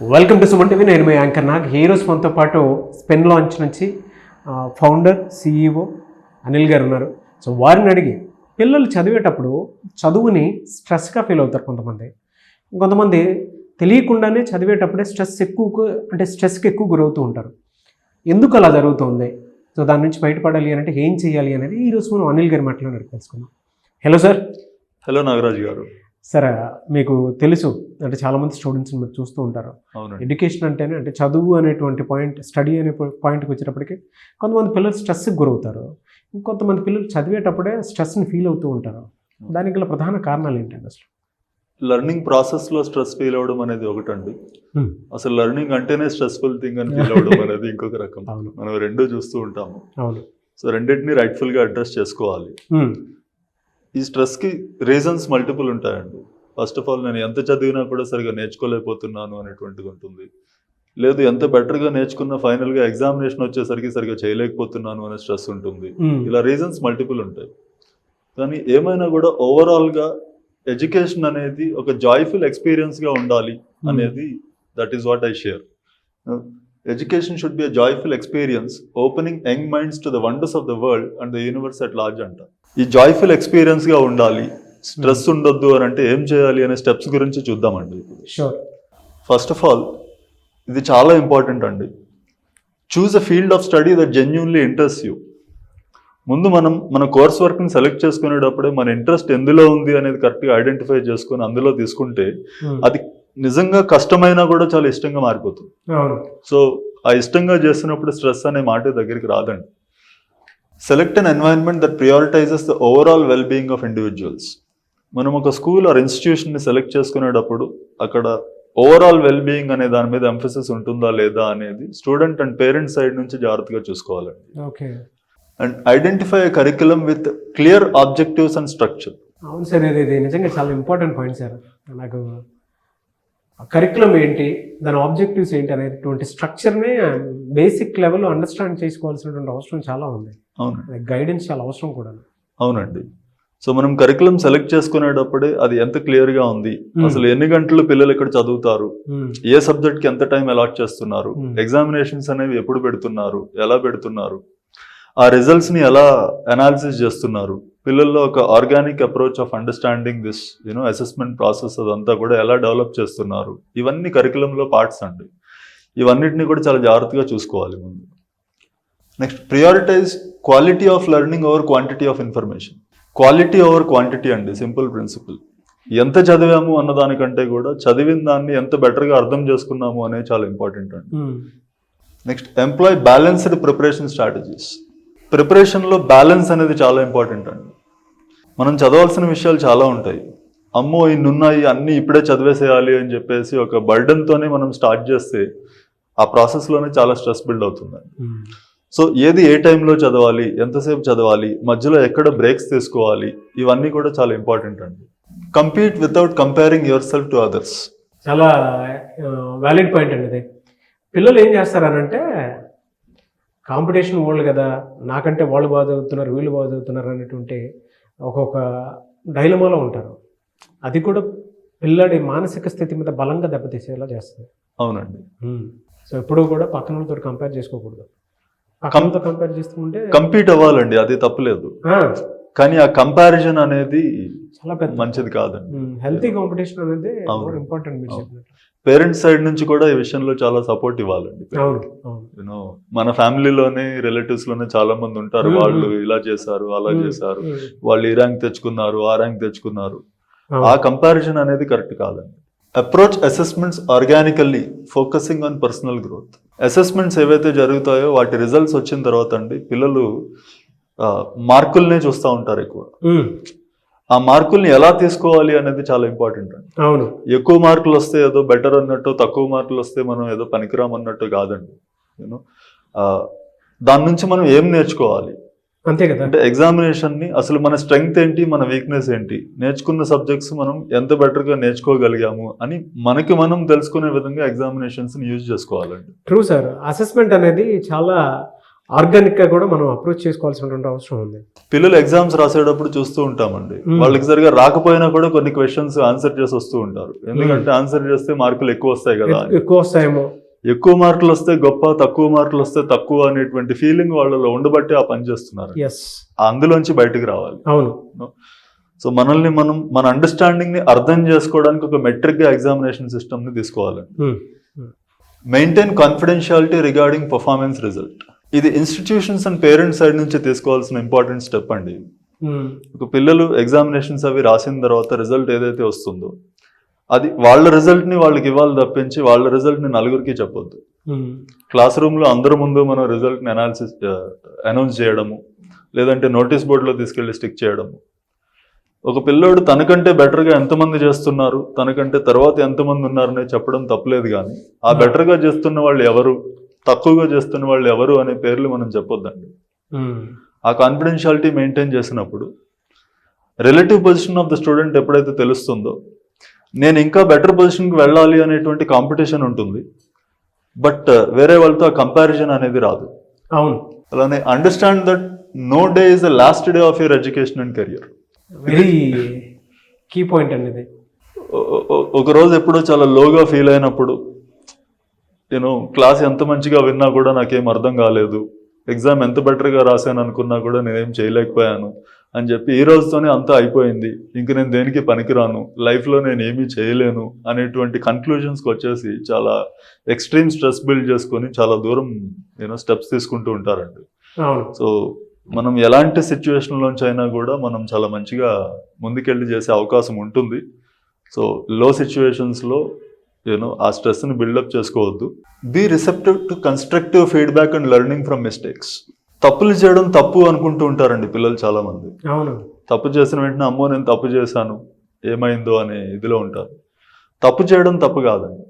Welcome to Suman TV. నేను మీ anchor Nag. Heroes మనతో పాటు స్పెన్ లాంచ్ నుంచి ఫౌండర్ సిఇఓ అనిల్ గారు ఉన్నారు. సో వారిని అడిగి పిల్లలు చదివేటప్పుడు చదువుని స్ట్రెస్గా ఫీల్ అవుతారు కొంతమంది తెలియకుండానే చదివేటప్పుడే స్ట్రెస్కి ఎక్కువ గురవుతూ ఉంటారు. ఎందుకు అలా జరుగుతుంది, సో దాని నుంచి బయటపడాలి అంటే ఏం చేయాలి అనేది ఈరోజు మనం అనిల్ గారి మాటలో తెలుసుకుందాం. Hello sir. హలో నాగరాజు గారు. సార్, మీకు తెలుసు అంటే చాలామంది స్టూడెంట్స్ని మీరు చూస్తూ ఉంటారు. ఎడ్యుకేషన్ అంటేనే అంటే చదువు అనేటువంటి పాయింట్, స్టడీ అనే పాయింట్కి వచ్చేటప్పటికి కొంతమంది పిల్లలు స్ట్రెస్కి గురవుతారు, ఇంకొంతమంది పిల్లలు చదివేటప్పుడే స్ట్రెస్ని ఫీల్ అవుతూ ఉంటారు. దానికి గల ప్రధాన కారణాలు ఏంటండి? అసలు లర్నింగ్ ప్రాసెస్లో స్ట్రెస్ ఫీల్ అవ్వడం అనేది ఒకటండి. అసలు లర్నింగ్ అంటేనే స్ట్రెస్ఫుల్ థింగ్ అని ఫీల్ అవ్వడం అనేది ఇంకొక రకం. మనం రెండు చూస్తూ ఉంటాము. సో రెండింటిని రైట్ఫుల్గా అడ్రస్ చేసుకోవాలి. ఈ స్ట్రెస్కి రీజన్స్ మల్టిపుల్ ఉంటాయండి. ఫస్ట్ ఆఫ్ ఆల్, నేను ఎంత చదివినా కూడా సరిగా నేర్చుకోలేకపోతున్నాను అనేటువంటిది ఉంటుంది. లేదు, ఎంత బెటర్గా నేర్చుకున్న ఫైనల్గా ఎగ్జామినేషన్ వచ్చేసరికి సరిగా చేయలేకపోతున్నాను అనే స్ట్రెస్ ఉంటుంది. ఇలా రీజన్స్ మల్టిపుల్ ఉంటాయి. కానీ ఏమైనా కూడా ఓవరాల్గా ఎడ్యుకేషన్ అనేది ఒక జాయ్ఫుల్ ఎక్స్పీరియన్స్గా ఉండాలి అనేది that is what I share. Education should be a joyful experience opening young minds to the wonders of the world and the universe at large అంట. ఈ జాయ్ఫుల్ ఎక్స్పీరియన్స్గా ఉండాలి, స్ట్రెస్ ఉండొద్దు అని అంటే ఏం చేయాలి అనే స్టెప్స్ గురించి చూద్దామండి. ఫస్ట్ ఆఫ్ ఆల్, ఇది చాలా ఇంపార్టెంట్ అండి. Choose a field of study that genuinely interest you. ముందు మన కోర్స్ వర్క్ని సెలెక్ట్ చేసుకునేటప్పుడే మన ఇంట్రెస్ట్ ఎందులో ఉంది అనేది కరెక్ట్గా ఐడెంటిఫై చేసుకొని అందులో తీసుకుంటే అది నిజంగా కష్టమైనా కూడా చాలా ఇష్టంగా మారిపోతుంది. సో ఆ ఇష్టంగా చేస్తున్నప్పుడు స్ట్రెస్ అనే మాట దగ్గరికి రాదండి. Select an environment that prioritises the overall well being of individuals. మనం ఒక స్కూల్ ఆర్ ఇన్స్టిట్యూషన్ని సెలెక్ట్ చేసుకునేటప్పుడు అక్కడ ఓవరాల్ వెల్ బీయింగ్ అనే దాని మీద ఎంఫసిస్ ఉంటుందా లేదా అనేది స్టూడెంట్ అండ్ పేరెంట్స్ సైడ్ నుంచి జాగ్రత్తగా చూసుకోవాలండి. And identify a curriculum with clear objectives and structure. అవును సార్, ఇది నిజంగా చాలా ఇంపార్టెంట్ పాయింట్ సార్. నాకు కరికులం ఏంటి, దాని ఆబ్జెక్టివ్స్ ఏంటి అనేటువంటి స్ట్రక్చర్ని బేసిక్ లెవెల్లో అండర్స్టాండ్ చేసుకోవాల్సినటువంటి అవసరం చాలా ఉంది. అవును, గైడెన్స్ చాలా అవసరం కూడా. అవునండి. సో మనం కరికులం సెలెక్ట్ చేసుకునేటప్పుడే అది ఎంత క్లియర్గా ఉంది, అసలు ఎన్ని గంటలు పిల్లలు ఇక్కడ చదువుతారు, ఏ సబ్జెక్ట్కి ఎంత టైం అలాట్ చేస్తున్నారు, ఎగ్జామినేషన్స్ అనేవి ఎప్పుడు పెడుతున్నారు, ఎలా పెడుతున్నారు, ఆ రిజల్ట్స్ని ఎలా అనాలిసిస్ చేస్తున్నారు, పిల్లల్లో ఒక organic approach of understanding this assessment process అదంతా కూడా ఎలా డెవలప్ చేస్తున్నారు, ఇవన్నీ కరికులంలో పార్ట్స్ అండి. ఇవన్నిటిని కూడా చాలా జాగ్రత్తగా చూసుకోవాలి ముందు. Next, prioritise quality of learning over quantity of information. Quality over quantity అండి, సింపుల్ ప్రిన్సిపల్. ఎంత చదివాము అన్నదానికంటే కూడా చదివిన దాన్ని ఎంత బెటర్గా అర్థం చేసుకున్నాము అనేది చాలా ఇంపార్టెంట్ అండి. Next, employ balanced preparation strategies. ప్రిపరేషన్లో బ్యాలెన్స్ అనేది చాలా ఇంపార్టెంట్ అండి. మనం చదవాల్సిన విషయాలు చాలా ఉంటాయి. అమ్మో ఇన్నున్నాయి, అన్నీ ఇప్పుడే చదివేసేయాలి అని చెప్పేసి ఒక బర్డెన్తోనే మనం స్టార్ట్ చేస్తే ఆ ప్రాసెస్లోనే చాలా స్ట్రెస్ బిల్డ్ అవుతుందండి. సో ఏది ఏ టైంలో చదవాలి, ఎంతసేపు చదవాలి, మధ్యలో ఎక్కడ బ్రేక్స్ తీసుకోవాలి, ఇవన్నీ కూడా చాలా ఇంపార్టెంట్ అండి. Compete without comparing your self to others. చాలా వ్యాలిడ్ పాయింట్ అండి ఇది. పిల్లలు ఏం చేస్తారనంటే కాంపిటీషన్ వరల్డ్ కదా, నాకంటే వాళ్ళు బాగా చదువుతున్నారు, వీళ్ళు బాగా చదువుతున్నారు అనేటువంటి ఒక్కొక్క డైలమాలో ఉంటారు. అది కూడా పిల్లడి మానసిక స్థితి మీద బలంగా దెబ్బతీసేలా చేస్తుంది. అవునండి. సో ఎప్పుడూ కూడా పక్కన వాళ్ళతో కంపేర్ చేసుకోకూడదు. పక్కనతో కంపేర్ చేసుకుంటే కంపీట్ అవ్వాలండి, అది తప్పులేదు. కానీ ఆ కంపారిజన్ అనేది చాలా పెద్ద మంచిది కాదండి. హెల్తీ కాంపిటీషన్ అనేది ఇంపార్టెంట్. మీరు చెప్పినట్టు పేరెంట్స్ సైడ్ నుంచి కూడా ఈ విషయంలో చాలా సపోర్ట్ ఇవ్వాలండి. యూనో మన ఫ్యామిలీలోనే, రిలేటివ్స్ లోనే చాలా మంది ఉంటారు, వాళ్ళు ఇలా చేశారు, అలా చేశారు, వాళ్ళు ఈ ర్యాంక్ తెచ్చుకున్నారు, ఆ ర్యాంక్ తెచ్చుకున్నారు. ఆ కంపారిజన్ అనేది కరెక్ట్ కాదండి. Approach assessments organically, focusing on personal growth. Assessments ఏవైతే జరుగుతాయో వాటి రిజల్ట్స్ వచ్చిన తర్వాత అండి పిల్లలు మార్కుల్నే చూస్తూ ఉంటారు ఎక్కువ. ఆ మార్కుల్ని ఎలా తీసుకోవాలి అనేది చాలా ఇంపార్టెంట్ అండి. అవును, ఎక్కువ మార్కులు వస్తే ఏదో బెటర్ అన్నట్టు, తక్కువ మార్కులు వస్తే మనం ఏదో పనికిరాం అన్నట్టు కాదండి. యూనో దాని నుంచి మనం ఏం నేర్చుకోవాలి, అంతే కదా. అంటే ఎగ్జామినేషన్ని అసలు మన స్ట్రెంగ్త్ ఏంటి, మన వీక్నెస్ ఏంటి, నేర్చుకున్న సబ్జెక్ట్స్ మనం ఎంత బెటర్గా నేర్చుకోగలిగాము అని మనకి మనం తెలుసుకునే విధంగా ఎగ్జామినేషన్స్ని యూజ్ చేసుకోవాలండి. True sir. అసెస్మెంట్ అనేది చాలా ఆర్గానిక్గా కూడా మనం అప్రోచ్ చేసుకోవాల్సినటువంటి అవసరం ఉంది. పిల్లలు ఎగ్జామ్స్ రాసేటప్పుడు చూస్తూ ఉంటామండి, వాళ్ళకి సరిగా రాకపోయినా కూడా కొన్ని క్వశ్చన్స్ ఆన్సర్ చేసి వస్తూ ఉంటారు. ఎందుకంటే ఆన్సర్ చేస్తే మార్కులు ఎక్కువ వస్తాయి కదా, ఎక్కువ వస్తాయేమో, ఎక్కువ మార్కులు వస్తే గొప్ప, తక్కువ మార్కులు వస్తే తక్కువ అనేటువంటి ఫీలింగ్ వాళ్ళలో ఉండబట్టి ఆ పని చేస్తున్నారు. అందులోంచి బయటకు రావాలి. అవును. సో మనల్ని మన అండర్స్టాండింగ్ ని అర్థం చేసుకోవడానికి ఒక మెట్రిక్ గా ఎగ్జామినేషన్ సిస్టమ్ ని తీసుకోవాలండి. Maintain confidentiality regarding performance result. ఇది ఇన్స్టిట్యూషన్స్ అండ్ పేరెంట్స్ సైడ్ నుంచి తీసుకోవాల్సిన ఇంపార్టెంట్ స్టెప్ అండి. ఒక పిల్లలు ఎగ్జామినేషన్స్ అవి రాసిన తర్వాత రిజల్ట్ ఏదైతే వస్తుందో అది వాళ్ళ రిజల్ట్ ని వాళ్ళకి ఇవ్వాలి తప్పించి వాళ్ళ రిజల్ట్ ని నలుగురికి చెప్పొద్దు. క్లాస్ రూమ్ లో అందరి ముందు మనం రిజల్ట్ ని అనౌన్స్ చేయడము, లేదంటే నోటీస్ బోర్డులో తీసుకెళ్లి స్టిక్ చేయడము. ఒక పిల్లోడు తనకంటే బెటర్గా ఎంతమంది చేస్తున్నారు, తనకంటే తర్వాత ఎంతమంది ఉన్నారనే చెప్పడం తప్పలేదు, కానీ ఆ బెటర్గా చేస్తున్న వాళ్ళు ఎవరు, తక్కువగా చేస్తున్న వాళ్ళు ఎవరు అనే పేర్లు మనం చెప్పొద్దండి. ఆ కాన్ఫిడెన్షియాలిటీ మెయింటైన్ చేసినప్పుడు relative position of the student ఎప్పుడైతే తెలుస్తుందో నేను ఇంకా బెటర్ పొజిషన్కి వెళ్ళాలి అనేటువంటి కాంపిటీషన్ ఉంటుంది, బట్ వేరే వాళ్ళతో ఆ కంపారిజన్ అనేది రాదు. అవును. అలానే understand that no day is the last day of your education and career. Very key point అనేది. ఒకరోజు ఎప్పుడో చాలా లోగా ఫీల్ అయినప్పుడు, నేను క్లాస్ ఎంత మంచిగా విన్నా కూడా నాకేం అర్థం కాలేదు, ఎగ్జామ్ ఎంత బెటర్గా రాశాను అనుకున్నా కూడా నేనేం చేయలేకపోయాను అని చెప్పి ఈ రోజుతోనే అంతా అయిపోయింది, ఇంక నేను దేనికి పనికిరాను, లైఫ్లో నేను ఏమీ చేయలేను అనేటువంటి కన్క్లూజన్స్కి వచ్చేసి చాలా ఎక్స్ట్రీమ్ స్ట్రెస్ బిల్డ్ చేసుకొని చాలా దూరం స్టెప్స్ తీసుకుంటూ ఉంటారండి. సో మనం ఎలాంటి సిచ్యువేషన్లోంచి అయినా కూడా మనం చాలా మంచిగా ముందుకెళ్ళి చేసే అవకాశం ఉంటుంది. సో లో సిచ్యువేషన్స్లో ఆ స్ట్రెస్ని బిల్డప్ చేసుకోవద్దు. Be receptive to constructive feedback and learning from mistakes. తప్పులు చేయడం తప్పు అనుకుంటూ ఉంటారండి పిల్లలు చాలా మంది. అవును. తప్పు చేసిన వెంటనే అమ్మో నేను తప్పు చేశాను ఏమైందో అనే ఇదిలో ఉంటారు. తప్పు చేయడం తప్పు కాదండి,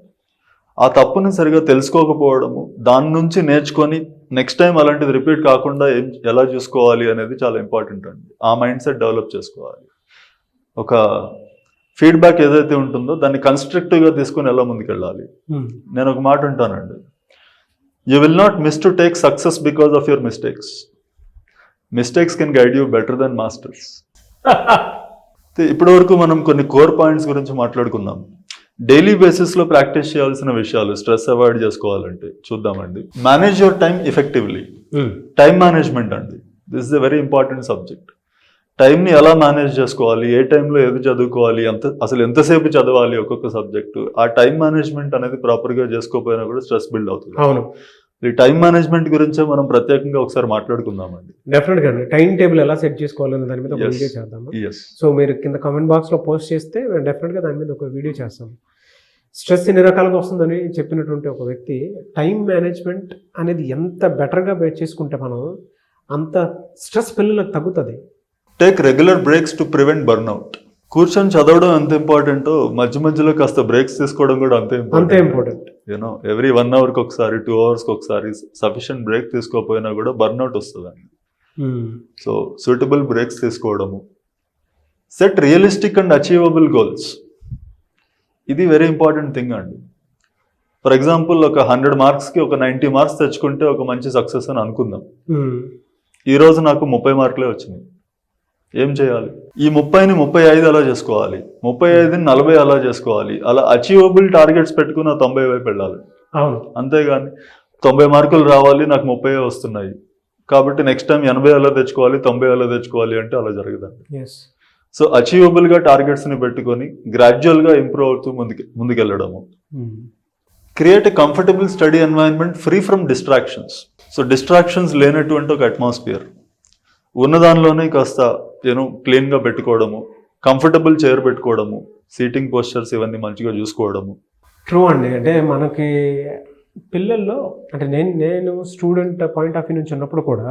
ఆ తప్పుని సరిగా తెలుసుకోకపోవడము, దాని నుంచి నేర్చుకొని నెక్స్ట్ టైం అలాంటిది రిపీట్ కాకుండా ఎలా చూసుకోవాలి అనేది చాలా ఇంపార్టెంట్ అండి. ఆ మైండ్ సెట్ డెవలప్ చేసుకోవాలి. ఒక ఫీడ్బ్యాక్ ఏదైతే ఉంటుందో దాన్ని కన్స్ట్రక్టివ్గా తీసుకొని ఎలా ముందుకెళ్ళాలి. నేను ఒక మాట ఉంటానండి, you will not miss to take success because of your mistakes. Mistakes can guide you better than masters. ఇప్పటి వరకు మనం కొన్ని కోర్ పాయింట్స్ గురించి మాట్లాడుకున్నాం. డైలీ బేసిస్లో ప్రాక్టీస్ చేయాల్సిన విషయాలు స్ట్రెస్ అవాయిడ్ చేసుకోవాలంటే చూద్దామండి. Manage your time effectively. Time management అండి, this is a very important subject. టైంని ఎలా మేనేజ్ చేసుకోవాలి, ఏ టైంలో ఏది చదువుకోవాలి, అసలు ఎంతసేపు చదవాలి ఒక్కొక్క సబ్జెక్టు, ఆ టైం మేనేజ్మెంట్ అనేది ప్రాపర్గా చేసుకోకపోయినా కూడా స్ట్రెస్ బిల్డ్ అవుతుంది. అవును. ఈ టైం మేనేజ్మెంట్ గురించే మనం ప్రత్యేకంగా ఒకసారి మాట్లాడుకుందామండి. డెఫినెట్గా టైం టేబుల్ ఎలా సెట్ చేసుకోవాలనే దాని మీద ఒక వీడియో చేద్దాము. సో మీరు కింద కామెంట్ బాక్స్లో పోస్ట్ చేస్తే మేము డెఫినెట్గా దాని మీద ఒక వీడియో చేస్తాము. స్ట్రెస్ ఎన్ని రకాలుగా వస్తుందని చెప్పినటువంటి ఒక వ్యక్తి, టైం మేనేజ్మెంట్ అనేది ఎంత బెటర్గా చేసుకుంటే మనం అంత స్ట్రెస్ పిల్లలకు తగ్గుతుంది. Take regular breaks to prevent burnout. కూర్చొని చదవడం ఎంత ఇంపార్టెంటో మధ్య మధ్యలో కాస్త బ్రేక్స్ తీసుకోవడం కూడా అంతే ఇంపార్టెంట్. ఎవ్రీ 1 అవర్కి ఒకసారి 2 అవర్స్కి ఒకసారి సఫిషియెంట్ బ్రేక్ తీసుకోకపోయినా కూడా బర్న్అవుట్ వస్తుందండి. సో సూటబుల్ బ్రేక్స్ తీసుకోవడము. Set realistic and achievable goals. ఇది వెరీ ఇంపార్టెంట్ థింగ్ అండి. ఫర్ ఎగ్జాంపుల్ ఒక 100 మార్క్స్కి ఒక 90 మార్క్స్ తెచ్చుకుంటే ఒక మంచి సక్సెస్ అని అనుకుందాం. ఈరోజు నాకు 30 మార్కులే వచ్చినాయి. ఏం చేయాలి? ఈ 30ని 35 అలా చేసుకోవాలి, 35ని 40 అలా చేసుకోవాలి. అలా అచీవబుల్ టార్గెట్స్ పెట్టుకుని 90 వైపు వెళ్ళాలి. అంతేగాని 90 మార్కులు రావాలి, నాకు 30 వస్తున్నాయి కాబట్టి నెక్స్ట్ టైం 80 అలా తెచ్చుకోవాలి, 90 అలా తెచ్చుకోవాలి అంటే అలా జరగదండి. సో అచీవబుల్గా టార్గెట్స్ని పెట్టుకొని గ్రాడ్యువల్గా ఇంప్రూవ్ అవుతూ ముందుకెళ్ళడము. Create a comfortable study environment free from distractions. So distractions లేనటువంటి ఒక అట్మాస్ఫియర్, ఉన్నదానిలోనే కాస్త క్లీన్గా పెట్టుకోవడము, కంఫర్టబుల్ చైర్ పెట్టుకోవడము, సీటింగ్ పోస్చర్స్ ఇవన్నీ మంచిగా చూసుకోవడము. ట్రూ అండి. అంటే మనకి పిల్లల్లో అంటే నేను స్టూడెంట్ పాయింట్ ఆఫ్ వ్యూ నుంచి ఉన్నప్పుడు కూడా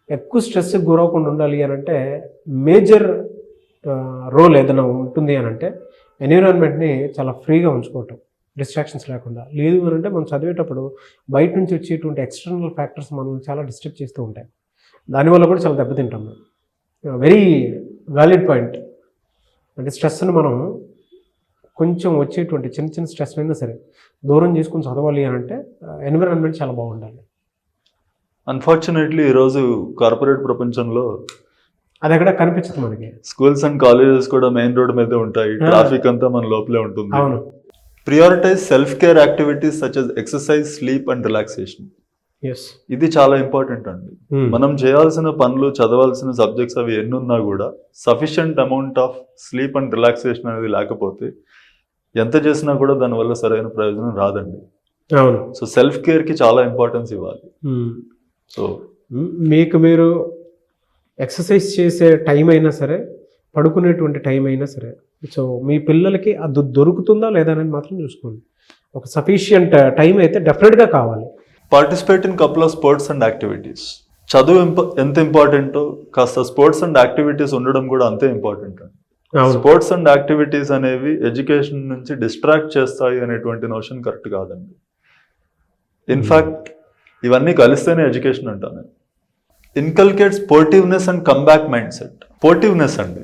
ఎక్కువ స్ట్రెస్కి గురవకుండా ఉండాలి అని అంటే మేజర్ రోల్ ఏదైనా ఉంటుంది అని అంటే ఎన్విరాన్మెంట్ని చాలా ఫ్రీగా ఉంచుకోవటం, డిస్ట్రాక్షన్స్ లేకుండా. లేదు అని అంటే మనం చదివేటప్పుడు బయట నుంచి వచ్చేటువంటి ఎక్స్టర్నల్ ఫ్యాక్టర్స్ మనల్ని చాలా డిస్టర్బ్ చేస్తూ ఉంటాయి. దానివల్ల కూడా చాలా దెబ్బతింటాం. Very valid point. అంటే స్ట్రెస్ని మనం కొంచెం వచ్చేటువంటి చిన్న చిన్న స్ట్రెస్ అయినా సరే దూరం చేసుకుని చదవాలి అని అంటే ఎన్విరాన్మెంట్ చాలా బాగుండాలి. అన్ఫార్చునేట్లీ ఈరోజు కార్పొరేట్ ప్రపంచంలో అది ఎక్కడ కనిపించదు మనకి. స్కూల్స్ అండ్ కాలేజెస్ కూడా మెయిన్ రోడ్ మీదే ఉంటాయి, ట్రాఫిక్ అంతా మన లోపలే ఉంటుంది. అవును. Prioritise self care activities such as exercise, sleep and relaxation. Yes. ఇది చాలా ఇంపార్టెంట్ అండి. మనం చేయాల్సిన పనులు, చదవాల్సిన సబ్జెక్ట్స్ అవి ఎన్ని ఉన్నా కూడా sufficient amount of sleep and relaxation అనేది లేకపోతే ఎంత చేసినా కూడా దానివల్ల సరైన ప్రయోజనం రాదండి. అవును. సో సెల్ఫ్ కేర్ కి చాలా ఇంపార్టెన్స్ ఇవ్వాలి. సో మీకు మీరు ఎక్సర్సైజ్ చేసే టైం అయినా సరే, పడుకునేటువంటి టైం అయినా సరే, సో మీ పిల్లలకి అది దొరుకుతుందా లేదా అనేది మాత్రం చూసుకోండి. ఒక సఫిషియంట్ టైం అయితే డెఫినెట్గా కావాలి. Participate in couple of sports and activities. చదువు ఎంత ఇంపార్టెంటో కాస్త స్పోర్ట్స్ అండ్ యాక్టివిటీస్ ఉండడం కూడా అంతే ఇంపార్టెంట్ అండి. స్పోర్ట్స్ అండ్ యాక్టివిటీస్ అనేవి ఎడ్యుకేషన్ నుంచి డిస్ట్రాక్ట్ చేస్తాయి అనేటువంటి నోషన్ కరెక్ట్ కాదండి. ఇన్ఫాక్ట్ ఇవన్నీ కలిస్తేనే ఎడ్యుకేషన్ అంటాను. Inculcate sportiveness and comeback mind set. Sportiveness అండి,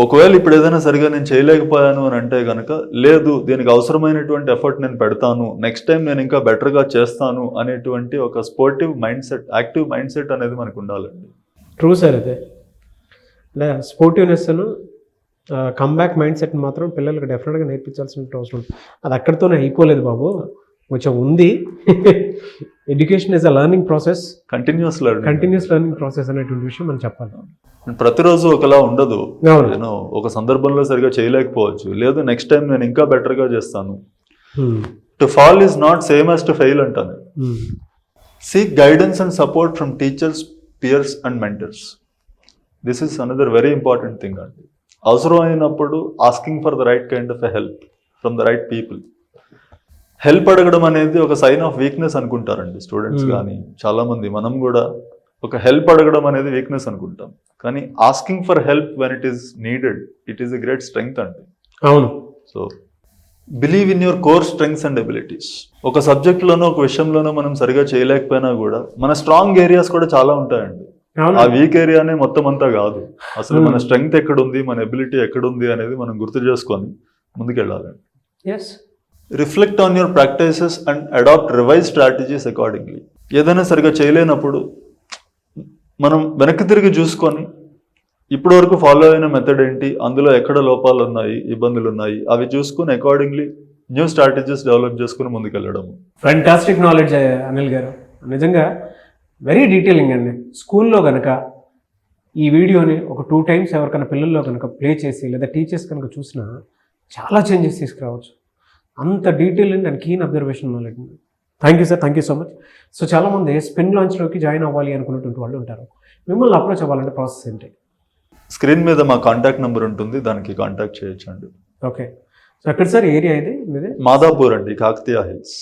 ఒకవేళ ఇప్పుడు ఏదైనా సరిగా నేను చేయలేకపోయాను అని అంటే కనుక, లేదు దీనికి అవసరమైనటువంటి ఎఫర్ట్ నేను పెడతాను, నెక్స్ట్ టైం నేను ఇంకా బెటర్గా చేస్తాను అనేటువంటి ఒక sportive mind set, active mind set అనేది మనకు ఉండాలండి. True sir. అదే స్పోర్టివ్నెస్ కమ్బ్యాక్ మైండ్ సెట్ మాత్రం పిల్లలకు డెఫినెట్గా నేర్పించాల్సిన అవసరం. అది అక్కడితోనే అయిపోలేదు బాబు, కొంచెం ఉంది. Education is a learning process, continuous learning process అనేటువంటి విషయం మనం చెప్పాలి. ప్రతిరోజు ఒకలా ఉండదు. నేను ఒక సందర్భంలో సరిగా చేయలేకపోవచ్చు, లేదు నెక్స్ట్ టైం నేను ఇంకా బెటర్గా చేస్తాను. To fall is not same as to fail అంటాను. Seek guidance and support from teachers, peers and mentors. This is another very important thing అండి. అవసరం అయినప్పుడు asking for the right kind of a help from the right people. Help అడగడం అనేది ఒక sign of weakness అనుకుంటారండి students కానీ చాలా మంది. మనం కూడా ఒక హెల్ప్ అడగడం అనేది వీక్నెస్ అనుకుంటాం, కానీ asking for help when it is needed, it is a great strength అండి. అవును. So believe in your core strengths and abilities. ఒక సబ్జెక్ట్లోనో ఒక విషయంలోనో మనం సరిగా చేయలేకపోయినా కూడా మన స్ట్రాంగ్ ఏరియాస్ కూడా చాలా ఉంటాయండి. ఆ వీక్ ఏరియానే మొత్తం అంతా కాదు. అసలు మన స్ట్రెంగ్త్ ఎక్కడుంది, మన ఎబిలిటీ ఎక్కడుంది అనేది మనం గుర్తు చేసుకొని ముందుకెళ్ళాలండి. Reflect on your practices and adapt revise strategies accordingly. ఏదైనా సరిగా చేయలేనప్పుడు మనం వెనక్కి తిరిగి చూసుకొని ఇప్పటి వరకు ఫాలో అయిన మెథడ్ ఏంటి, అందులో ఎక్కడ లోపాలు ఉన్నాయి, ఇబ్బందులు ఉన్నాయి, అవి చూసుకుని అకార్డింగ్లీ న్యూ స్ట్రాటజీస్ డెవలప్ చేసుకుని ముందుకెళ్ళడం. ఫ్యాంటాస్టిక్ నాలెడ్జ్ అనిల్ గారు, నిజంగా వెరీ డీటెయిలింగ్ అండి. స్కూల్లో కనుక ఈ వీడియోని ఒక 2 times ఎవరికైనా పిల్లల్లో కనుక ప్లే చేసి లేదా టీచర్స్ కనుక చూసినా చాలా చేంజెస్ తీసుకురావచ్చు. అంత detail and keen observation knowledge. Thank you sir, thank you so much. So చాలామంది స్పిన్ లాంచ్లోకి జాయిన్ అవ్వాలి అనుకున్నటువంటి వాళ్ళు ఉంటారు. మిమ్మల్ని అప్రోచ్ అవ్వాలంటే ప్రాసెస్ ఏంటి? స్క్రీన్ మీద మా కాంటాక్ట్ నెంబర్ ఉంటుంది, దానికి కాంటాక్ట్ చేయొచ్చు అండి. ఓకే. సో ఎక్కడ సార్ ఏరియా ఇది మీది? మాదాపూర్ అండి, Kakatiya hills.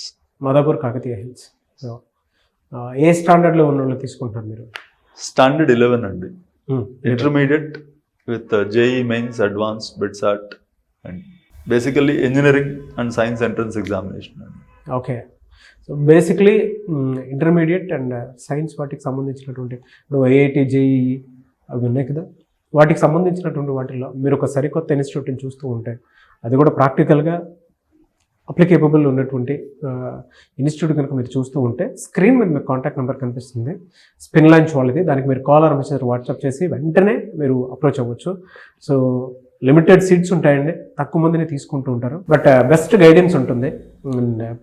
Madhapur Kakatiya hills. So ఏ స్టాండర్డ్లో ఉన్న వాళ్ళు తీసుకుంటున్నారు మీరు? స్టాండర్డ్ 11 అండి. Intermediate with JEE mains, advance, BITSAT and basically engineering and science entrance examination అండి. Okay. So basically intermediate and science వాటికి సంబంధించినటువంటి ఇప్పుడు ఐఐటి, జేఈఈ అవి ఉన్నాయి కదా, వాటికి సంబంధించినటువంటి వాటిల్లో మీరు ఒక సరికొత్త ఇన్స్టిట్యూట్ని చూస్తూ ఉంటే, అది కూడా ప్రాక్టికల్గా అప్లికేబుల్ ఉన్నటువంటి ఇన్స్టిట్యూట్ కనుక మీరు చూస్తూ ఉంటే స్క్రీన్ మీద మీకు కాంటాక్ట్ నెంబర్ కనిపిస్తుంది, స్పిన్ లాంచ్ వాళ్ళది. దానికి మీరు కాల్ ఆర్ మెసేజ్ వాట్సాప్ చేసి వెంటనే మీరు అప్రోచ్ అవ్వచ్చు. సో లిమిటెడ్ సీట్స్ ఉంటాయండి, తక్కువ మందిని తీసుకుంటూ ఉంటారు, బట్ బెస్ట్ గైడెన్స్ ఉంటుంది.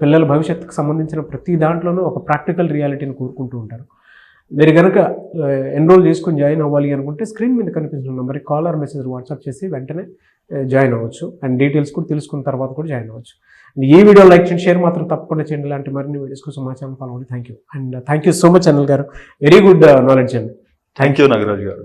పిల్లల భవిష్యత్తుకు సంబంధించిన ప్రతి దాంట్లోనూ ఒక ప్రాక్టికల్ రియాలిటీని కోరుకుంటూ ఉంటారు. మీరు కనుక ఎన్రోల్ చేసుకుని జాయిన్ అవ్వాలి అనుకుంటే స్క్రీన్ మీద కనిపిస్తున్న నెంబర్కి కాల్ ఆర్ మెసేజ్ వాట్సాప్ చేసి వెంటనే జాయిన్ అవ్వచ్చు. అండ్ డీటెయిల్స్ కూడా తెలుసుకున్న తర్వాత కూడా జాయిన్ అవ్వచ్చు. ఈ వీడియో లైక్ చేయండి, షేర్ మాత్రం తప్పకుండా చేయండి. ఇలాంటి మరిన్ని వీడియోస్ కోసం మా ఛానల్ ఫాలో అవ్వండి. Thank you and thank you so much Anil గారు, వెరీ గుడ్ నాలెడ్జ్ అండి. థ్యాంక్ యూ నాగరాజ్ గారు.